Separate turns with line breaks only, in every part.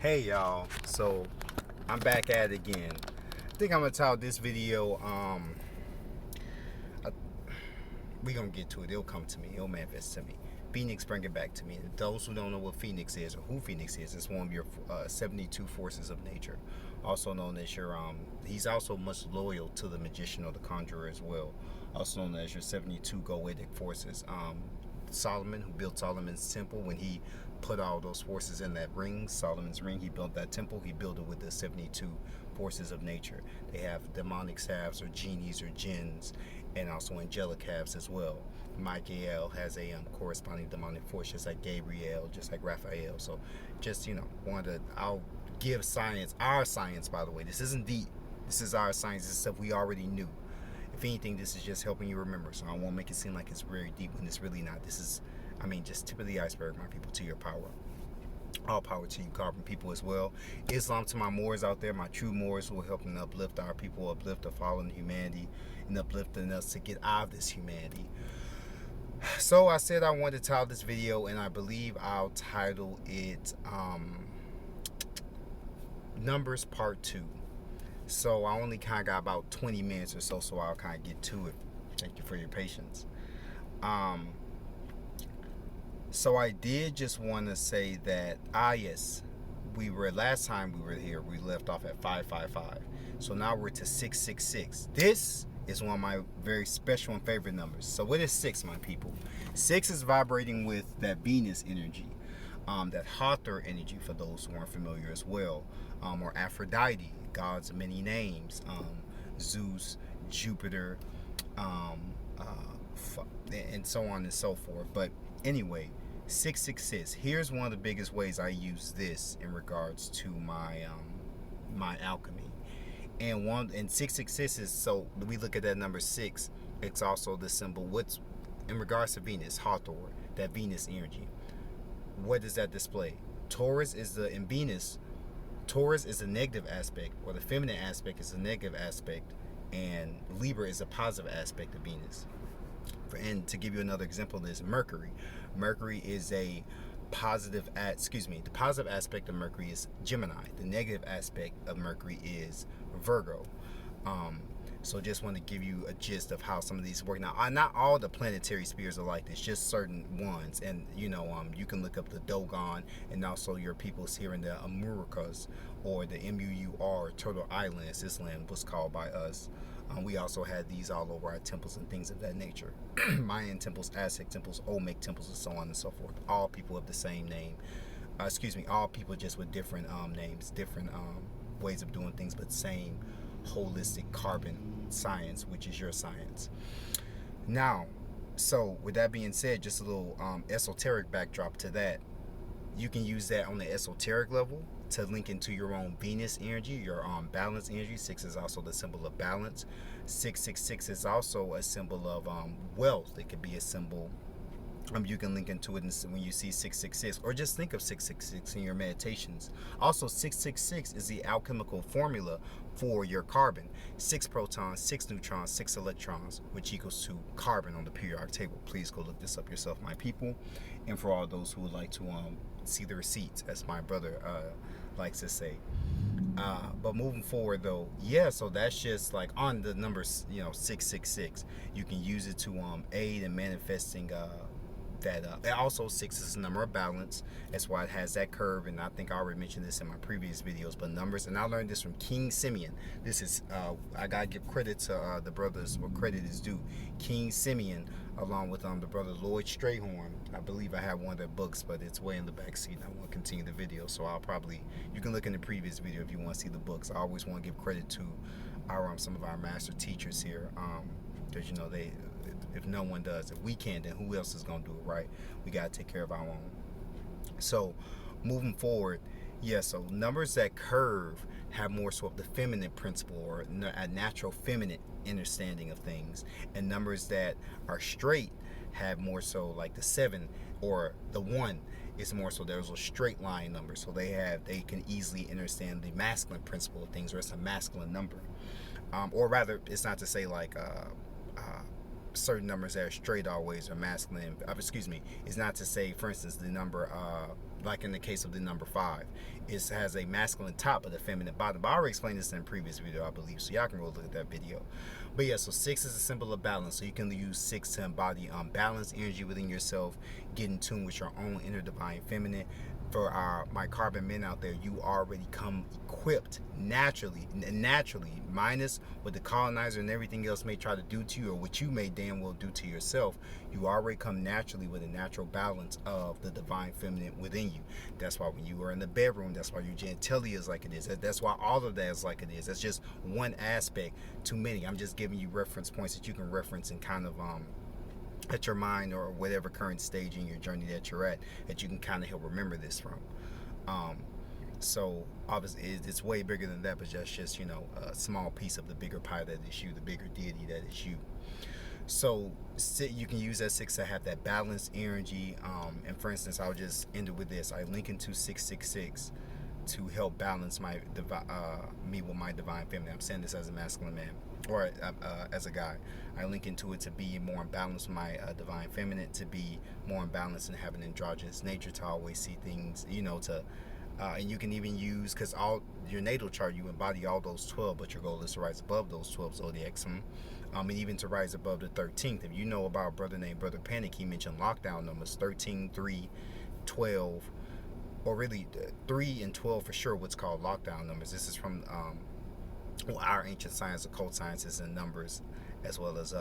Hey y'all, so I'm back at it again. I think I'm gonna title this video uh, we gonna get to it. It'll come to me. It'll manifest to me. Phoenix, bring it back to me. Those who don't know what Phoenix is or who Phoenix is, it's one of your 72 forces of nature, also known as your he's also much loyal to the magician or the conjurer as well, also known as your 72 goetic forces. Solomon, who built Solomon's temple, when he put all those forces in that ring, Solomon's ring, he built that temple. He built it with the 72 forces of nature. They have demonic halves or genies or jinns, and also angelic halves as well. Michael has a corresponding demonic force, just like Gabriel, just like Raphael. So just, I'll give science, our science, by the way. This isn't deep. This is our science. This is stuff we already knew. If anything, this is just helping you remember. So I won't make it seem like it's very deep when it's really not. This is, just tip of the iceberg, my people, to your power. All power to you, carbon people as well. Islam to my Moors out there, my true Moors who will help and uplift our people, uplift the fallen humanity, and uplifting us to get out of this humanity. So I said I wanted to title this video, and I believe I'll title it Numbers Part 2. So I only kind of got about 20 minutes or so I'll kind of get to it. Thank you for your patience. So I did just want to say that, yes, last time we were here, we left off at 555. So now we're to 666. This is one of my very special and favorite numbers. So what is 6, my people? 6 is vibrating with that Venus energy, that Hathor energy for those who aren't familiar as well, or Aphrodite, gods of many names, Zeus, Jupiter, and so on and so forth. But anyway, 666. Here's one of the biggest ways I use this in regards to my my alchemy. And 666 is, so we look at that number 6. It's also the symbol. What's in regards to Venus, Hathor, that Venus energy. What does that display? Taurus is the in Venus. Taurus is the negative aspect, or the feminine aspect is the negative aspect, and Libra is a positive aspect of Venus. And to give you another example of this, Mercury. Mercury is a positive, the positive aspect of Mercury is Gemini. The negative aspect of Mercury is Virgo. So just want to give you a gist of how some of these work. Now, not all the planetary spheres are like this, just certain ones. And, you can look up the Dogon and also your peoples here in the Amurikas, or the MUUR, Turtle Islands. This land was called by us. We also had these all over our temples and things of that nature. Mayan temples, Aztec temples, Olmec temples, and so on and so forth. All people of the same name. All people just with different names, different ways of doing things, but same holistic carbon science, which is your science. Now, so with that being said, just a little esoteric backdrop to that. You can use that on the esoteric level to link into your own Venus energy, your balance energy. 6 is also the symbol of balance. 666 is also a symbol of wealth. It could be a symbol. You can link into it when you see 666, or just think of 666 in your meditations. Also, 666 is the alchemical formula for your carbon. 6 protons, 6 neutrons, 6 electrons, which equals to carbon on the periodic table. Please go look this up yourself, my people. And for all those who would like to see the receipts, as my brother likes to say. But moving forward though, so that's just like on the numbers, 666. You can use it to aid in manifesting that also 6 is a number of balance. That's why it has that curve, and I think I already mentioned this in my previous videos. But numbers, and I learned this from King Simeon. This is I gotta give credit to the brothers, where credit is due. King Simeon, along with the brother Lloyd Strayhorn. I believe I have one of their books, but it's way in the back seat. I want to continue the video, so you can look in the previous video if you want to see the books. I always want to give credit to some of our master teachers here, because they. If no one does, if we can't, then who else is going to do it, right? We got to take care of our own. So moving forward, so numbers that curve have more so of the feminine principle, or a natural feminine understanding of things, and numbers that are straight have more so like the 7 or the 1 is more so there's a straight line number, so they can easily understand the masculine principle of things, or it's a masculine number, or rather, it's not to say like certain numbers that are straight always are masculine. It's not to say, for instance, the number like in the case of the number 5, it has a masculine top but a feminine bottom. But I already explained this in a previous video, I believe, so y'all can go look at that video. But yeah, so 6 is a symbol of balance, so you can use 6 to embody balanced energy within yourself, get in tune with your own inner divine feminine. For my carbon men out there, you already come equipped naturally, minus what the colonizer and everything else may try to do to you, or what you may damn well do to yourself. You already come naturally with a natural balance of the divine feminine within you. That's why when you are in the bedroom, that's why your genitalia is like it is. That's why all of that is like it is. That's just one aspect too many. I'm just giving you reference points that you can reference and kind of at your mind, or whatever current stage in your journey that you're at, that you can kind of help remember this from. So obviously it's way bigger than that, but that's just, you know, a small piece of the bigger pie that is you, the bigger deity that is you. So you can use that 6 to have that balanced energy. And for instance, I'll just end it with this. I link into 666 to help balance my me with my divine feminine. I'm saying this as a masculine man, or as a guy. I link into it to be more in balance with my divine feminine, to be more in balance and have an androgynous nature, to always see things, you know, to and you can even use, because all your natal chart, you embody all those 12, but your goal is to rise above those 12 zodiacs, and even to rise above the 13th. If you know about a brother named Brother Panic, he mentioned lockdown numbers 13, 3, 12, or really 3 and 12 for sure, what's called lockdown numbers. This is from our ancient science, occult sciences, and numbers, as well as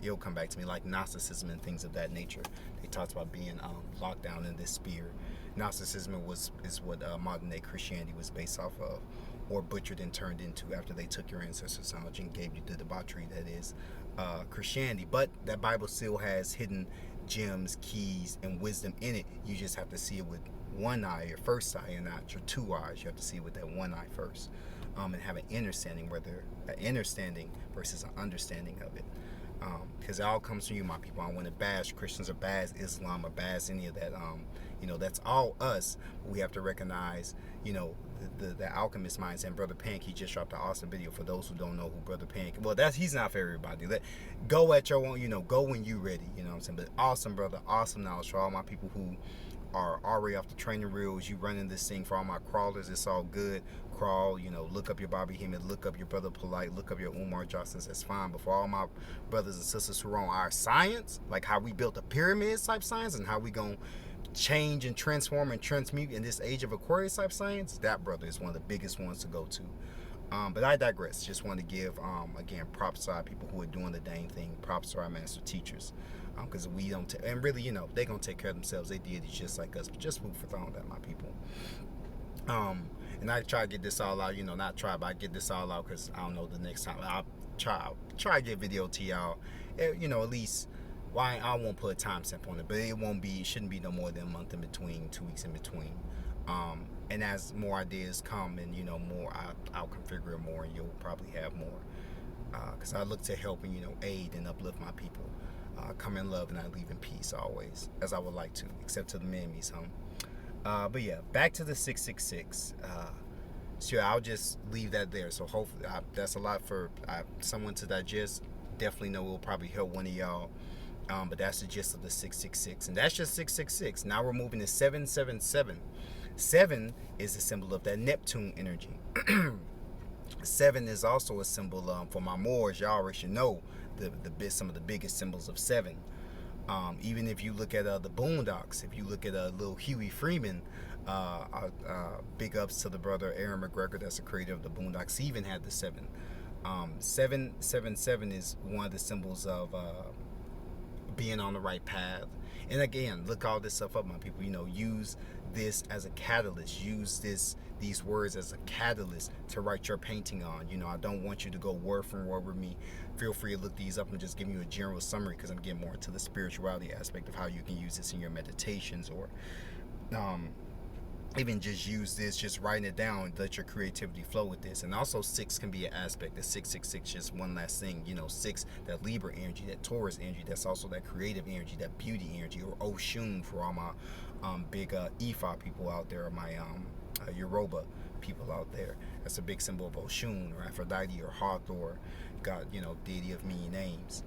it'll come back to me, like Gnosticism and things of that nature. They talked about being locked down in this sphere. Gnosticism is what modern day Christianity was based off of, or butchered and turned into after they took your ancestors' knowledge and gave you the debauchery that is Christianity. But that Bible still has hidden gems, keys, and wisdom in it. You just have to see it with one eye, your first eye, and not your 2 eyes. You have to see it with that one eye first, and have an understanding, versus an understanding of it. Because it all comes from you, my people. I want to bash Christians or bash Islam or bash any of that. You know, that's all us. We have to recognize, you know, the alchemist mindset. And Brother Panic, he just dropped an awesome video. For those who don't know who Brother Panic, well, he's not for everybody. Go at your own, you know, go when you ready. You know what I'm saying? But awesome brother, awesome knowledge for all my people who are already off the training reels. You running this thing. For all my crawlers, it's all good. Crawl, you know, look up your Bobby Hemmett, look up your Brother Polite, look up your Umar Johnsons, that's fine. But for all my brothers and sisters who are on our science, like how we built the pyramids type science, and how we gonna change and transform and transmute in this age of Aquarius type science, that brother is one of the biggest ones to go to. But I digress. Just want to give again props to our people who are doing the dang thing. Props to our master teachers, because we don't and really, you know, they gonna take care of themselves. They did it just like us. But just move for thought on that, my people. And I try to get this all out, you know, not try, but I get this all out because I don't know, the next time I'll try to get video to y'all, you know, at least. Why I won't put a time stamp on it, but it shouldn't be no more than a month in between, 2 weeks in between. And as more ideas come, and you know, more, I'll configure it more, and you'll probably have more. Because I look to help and, you know, aid and uplift my people. Come in love and I leave in peace always, as I would like to, except to the enemies, but yeah, back to the 666. So I'll just leave that there. So hopefully that's a lot for someone to digest. Definitely know it will probably help one of y'all. But that's the gist of the 666, and that's just 666. Now we're moving to 777. 7 is a symbol of that Neptune energy. 7 is also a symbol for my Moors. Y'all already should know some of the biggest symbols of 7. Even if you look at the Boondocks, if you look at little Huey Freeman, big ups to the brother Aaron McGregor, that's the creator of the Boondocks. He even had the 7. 777 is one of the symbols of being on the right path. And again, look all this stuff up, my people. You know, use this as a catalyst. Use these words as a catalyst to write your painting on. You know, I don't want you to go word for word with me. Feel free to look these up and just give you a general summary, because I'm getting more into the spirituality aspect of how you can use this in your meditations, or even just use this, just writing it down, let your creativity flow with this. And also 6 can be an aspect. The 666, just one last thing, you know, 6, that Libra energy, that Taurus energy, that's also that creative energy, that beauty energy, or Oshun for all my big Ifa people out there, or my Yoruba people out there. That's a big symbol of Oshun, or Aphrodite, or Hathor, God, you know, deity of many names.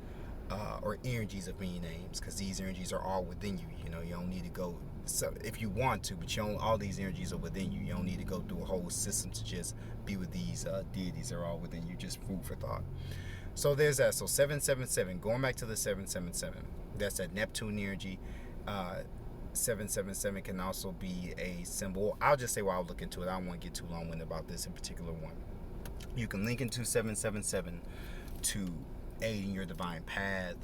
or energies of many names, because these energies are all within you. You know, you don't need to go, so if you want to, but you don't, all these energies are within you. You don't need to go through a whole system to just be with these deities. Are all within you. Just food for thought. So there's that. So 777. Going back to the 777. That's that Neptune energy. 777 can also be a symbol. I'll just say while I look into it. I don't want to get too long-winded about this in particular one. You can link into 777 to aid in your divine path,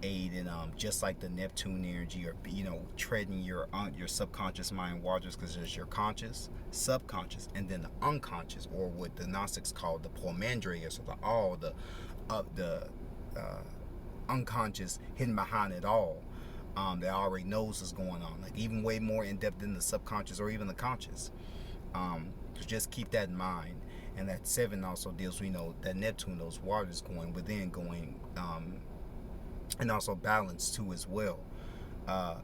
aid in just like the Neptune energy, or treading your subconscious mind waters, because there's your conscious, subconscious, and then the unconscious, or what the Gnostics call the Poimandres, or the unconscious hidden behind it all, that already knows what's going on, like even way more in depth than the subconscious or even the conscious. So just keep that in mind. And that 7 also deals with, that Neptune, those waters going within, and also balance too as well.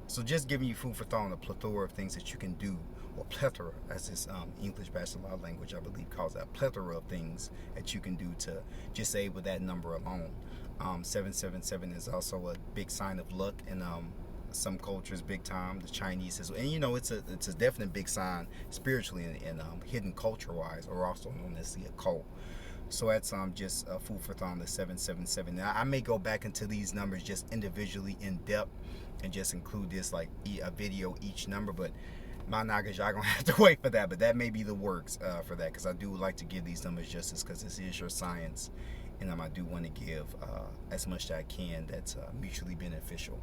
So just giving you food for thought on a plethora of things that you can do, or plethora, as this English Bachelor Law language, I believe, calls that, plethora of things that you can do to just aid with that number alone. 777 is also a big sign of luck in some cultures, big time. The Chinese as well, and it's a definite big sign spiritually and hidden culture wise, or also known as the occult. So that's just food for thought on the 777. Now I may go back into these numbers just individually in depth and just include this like a video each number, but my knowledge, y'all gonna have to wait for that. But that may be the works for that, because I do like to give these numbers justice, because this is your science, and I do want to give as much that I can that's mutually beneficial.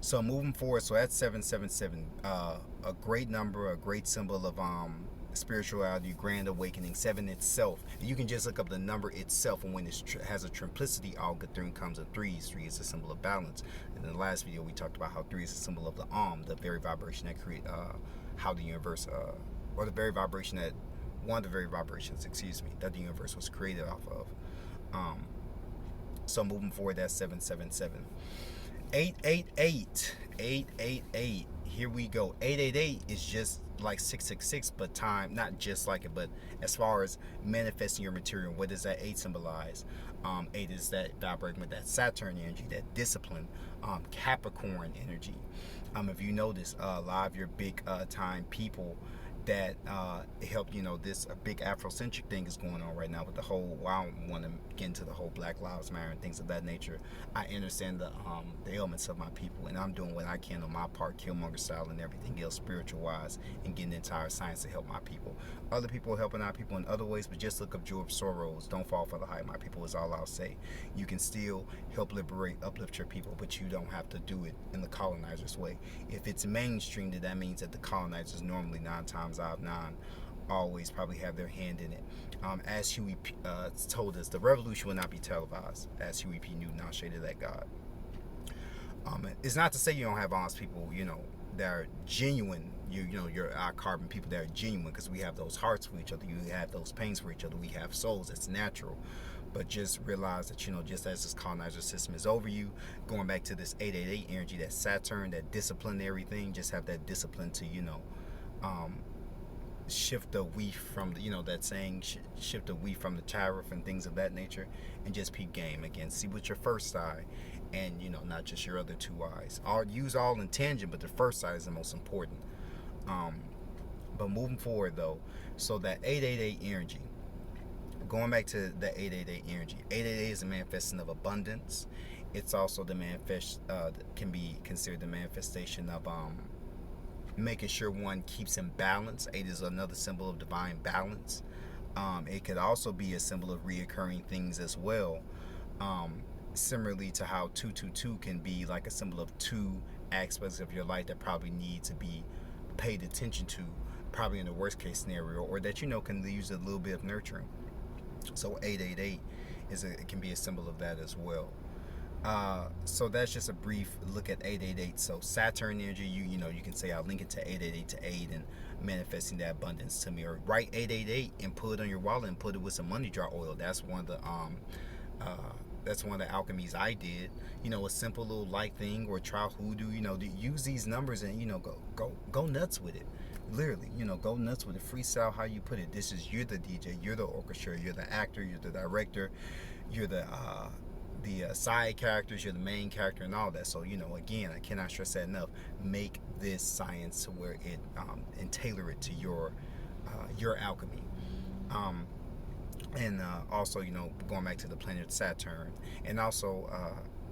So moving forward, so that's 777, a great number, a great symbol of spirituality, grand awakening. 7 itself, you can just look up the number itself, and when it has a triplicity, all good thing comes of threes. 3 is a symbol of balance. And in the last video, we talked about how 3 is a symbol of the the very vibration that create how the universe, or the very vibration that one of the very vibrations, that the universe was created off of. So moving forward, that's 777. 888, 888. Here we go. 888 is just like 666, but time, not just like it, but as far as manifesting your material, what does that 8 symbolize? 8 is that vibrating with that Saturn energy, that discipline, Capricorn energy. If you notice, a lot of your big time people that help, this a big Afrocentric thing is going on right now with the whole, I don't want to get into the whole Black Lives Matter and things of that nature. I understand the ailments of my people, and I'm doing what I can on my part, Killmonger style and everything else, spiritual wise, and getting into our science to help my people. Other people are helping our people in other ways, but just look up George Soros. Don't fall for the hype, my people, is all I'll say. You can still help uplift your people, but you don't have to do it in the colonizer's way. If it's mainstream, then that means that the colonizers normally 9 times out of 9 always probably have their hand in it. As Huey told us, the revolution will not be televised, as Huey P. Newton outshaded that God. It's not to say you don't have honest people, that are genuine. You're our carbon people that are genuine, because we have those hearts for each other. You have those pains for each other. We have souls. It's natural. But just realize that, just as this colonizer system is over you, going back to this 888 energy, that Saturn, that disciplinary thing, just have that discipline to, shift the wheat from the, that saying, shift the wheat from the tariff and things of that nature, and just peep game again. See with your first eye, and not just your other 2 eyes. Use all in tangent, but the first eye is the most important. But moving forward though, so that 888 energy, going back to the 888 energy, 888 is a manifestation of abundance. It's also the can be considered the manifestation of making sure one keeps in balance. 8 is another symbol of divine balance. It could also be a symbol of reoccurring things as well. Similarly to how 222 can be like a symbol of 2 aspects of your life that probably need to be paid attention to, probably in the worst case scenario, or that can use a little bit of nurturing. So 888 it can be a symbol of that as well. So that's just a brief look at 888. So Saturn energy, you can say I'll link it to 888 to aid in manifesting that abundance to me, or write 888 and put it on your wallet and put it with some money jar oil. That's one of the alchemies I did. A simple little light thing, or try hoodoo. To use these numbers and go nuts with it. Literally, go nuts with it. Freestyle how you put it. You're the DJ, you're the orchestra, you're the actor, you're the director, you're the side characters, you're the main character, and all that. So again, I cannot stress that enough. Make this science to where it and tailor it to your alchemy. Um, and also, going back to the planet Saturn, and also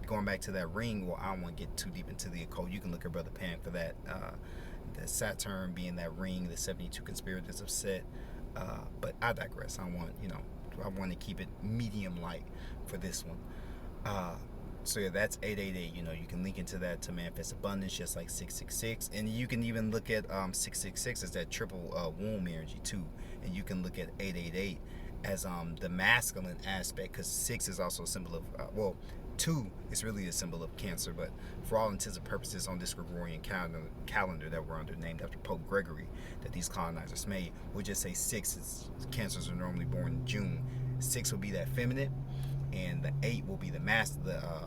going back to that ring. Well, I don't want to get too deep into the occult. You can look at Brother Pan for that. The Saturn being that ring, the 72 conspirators of Set. But I digress. I want to keep it medium light for this one. So yeah, that's 888. You can link into that to manifest abundance, just like 666, and you can even look at 666 as that triple womb energy too, and you can look at 888 as the masculine aspect, because 6 is also a symbol of 2 is really a symbol of Cancer, but for all intents and purposes on this Gregorian calendar that we're under, named after Pope Gregory, that these colonizers made, we'll just say 6 is Cancers are normally born in June. 6 will be that feminine, and the 8 will be the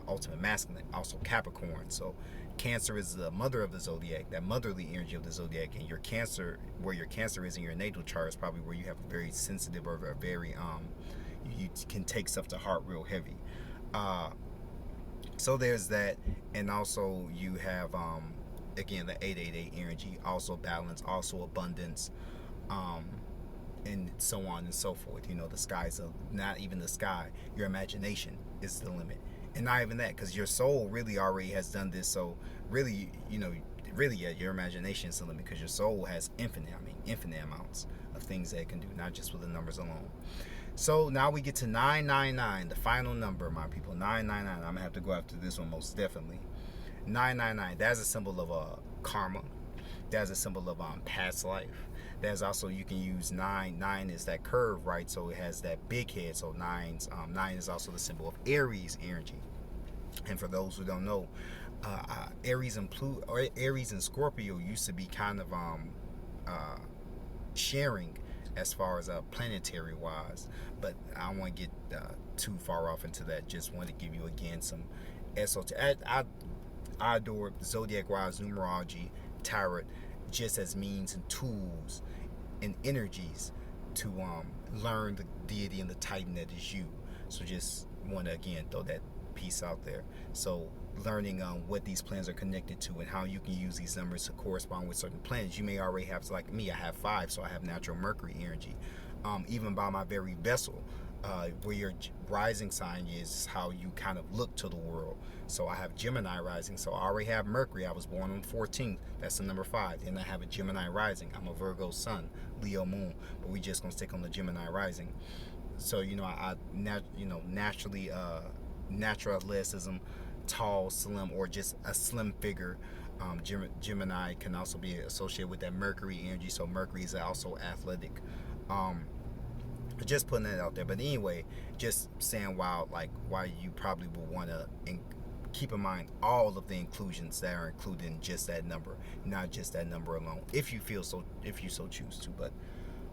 ultimate masculine, also Capricorn. So Cancer is the mother of the zodiac, that motherly energy of the zodiac, and your Cancer, where your Cancer is in your natal chart, is probably where you have a very sensitive or a very you can take stuff to heart real heavy. So there's that, and also you have again the 888 energy, also balance, also abundance, and so on and so forth. The sky's not even the sky. Your imagination is the limit, and not even that, because your soul really already has done this. So really, your imagination is the limit, because your soul has infinite amounts of things that it can do, not just with the numbers alone. So now we get to 999, the final number, my people. 999. I'm gonna have to go after this one most definitely. 999. That's a symbol of karma. That's a symbol of past life. There's also, you can use 9. 9 is that curve, right? So it has that big head. So 9 is also the symbol of Aries energy. And for those who don't know, Aries and Scorpio used to be kind of sharing as far as planetary wise, but I don't want to get too far off into that. Just want to give you again some esoteric. I adore zodiac wise numerology, tarot, just as means and tools and energies to learn the deity and the titan that is you. So just want to again throw that piece out there. So learning what these planets are connected to and how you can use these numbers to correspond with certain planets. You may already have, like me, I have 5, so I have natural Mercury energy. Even by my very vessel, where your rising sign is how you kind of look to the world. So I have Gemini rising, so I already have Mercury. I was born on 14th. That's the number 5. Then I have a Gemini rising. I'm a Virgo sun, Leo moon, but we just gonna stick on the Gemini rising. So I naturally natural athleticism, tall, slim, or just a slim figure. Gemini can also be associated with that Mercury energy, so Mercury is also athletic. Just putting that out there. But anyway, just saying why you probably will want to keep in mind all of the inclusions that are included in just that number, not just that number alone, if you so choose to. But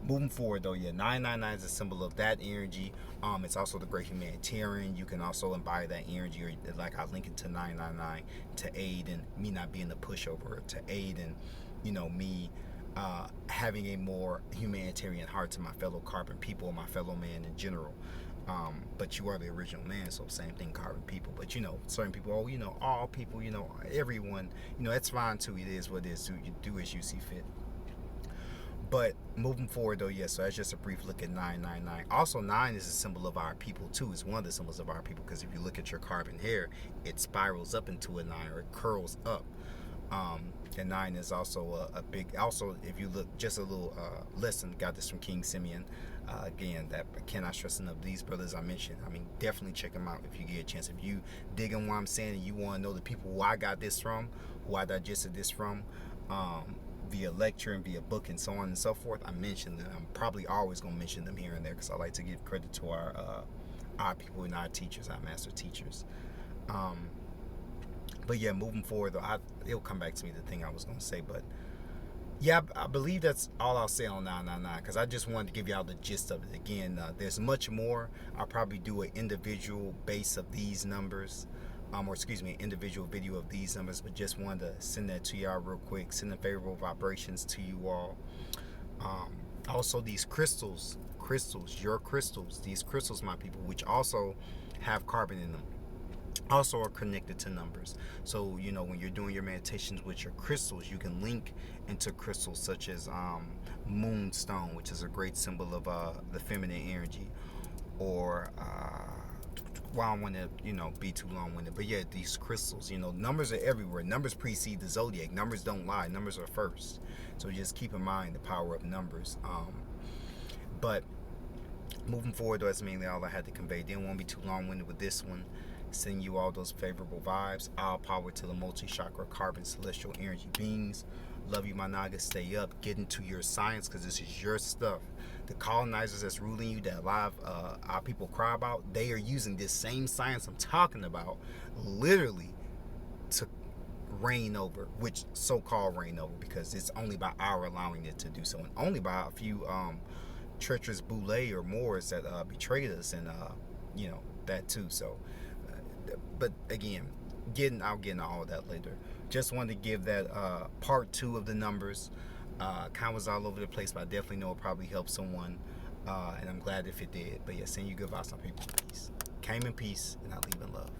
moving forward though, 999 is a symbol of that energy. It's also the great humanitarian. You can also embody that energy, or like I link it to 999 to aid in me not being a pushover, to aid in me having a more humanitarian heart to my fellow carbon people, my fellow man in general. But you are the original man, so same thing, carbon people. But certain people, all people, everyone, it's fine too. It is what it is. You do as you see fit. But moving forward though, so that's just a brief look at 999. Also, 9 is a symbol of our people too. It's one of the symbols of our people, because if you look at your carbon hair, it spirals up into a 9, or it curls up. And 9 is also a big. Also, if you look, just a little lesson. Got this from King Simeon. Again, that I cannot stress enough. These brothers I mentioned, definitely check them out if you get a chance. If you dig in what I'm saying and you want to know the people who I got this from, who I digested this from, via lecture and via book and so on and so forth, I mentioned them. I'm probably always going to mention them here and there, because I like to give credit to our people and our teachers, our master teachers. But yeah, moving forward though, it'll come back to me, the thing I was going to say. But yeah, I believe that's all I'll say on 999, because I just wanted to give y'all the gist of it. Again, there's much more. I'll probably do an individual base of these numbers, individual video of these numbers, but just wanted to send that to y'all real quick, sending favorable vibrations to you all. Also, these crystals, these crystals, my people, which also have carbon in them. also are connected to numbers. So when you're doing your meditations with your crystals, you can link into crystals such as moonstone, which is a great symbol of the feminine energy, or well, I don't want to be too long-winded, but yeah, these crystals, numbers are everywhere. Numbers precede the zodiac. Numbers don't lie. Numbers are first. So just keep in mind the power of numbers. But moving forward, that's mainly all I had to convey. Didn't want to be too long-winded with this one. Sending you all those favorable vibes. All power to the multi-chakra carbon celestial energy beings. Love you, my Naga. Stay up. Get into your science, because this is your stuff. The colonizers that's ruling you, that a lot of our people cry about, they are using this same science I'm talking about, literally, to reign over, which so-called reign over, because it's only by our allowing it to do so, and only by a few treacherous boule or Moors that betrayed us, and that too. So but again, I'll get into all of that later. Just wanted to give that part 2 of the numbers. Kind of was all over the place, but I definitely know it probably helped someone, and I'm glad if it did. But yeah, send you good vibes on people. Peace. Came in peace, and I leave in love.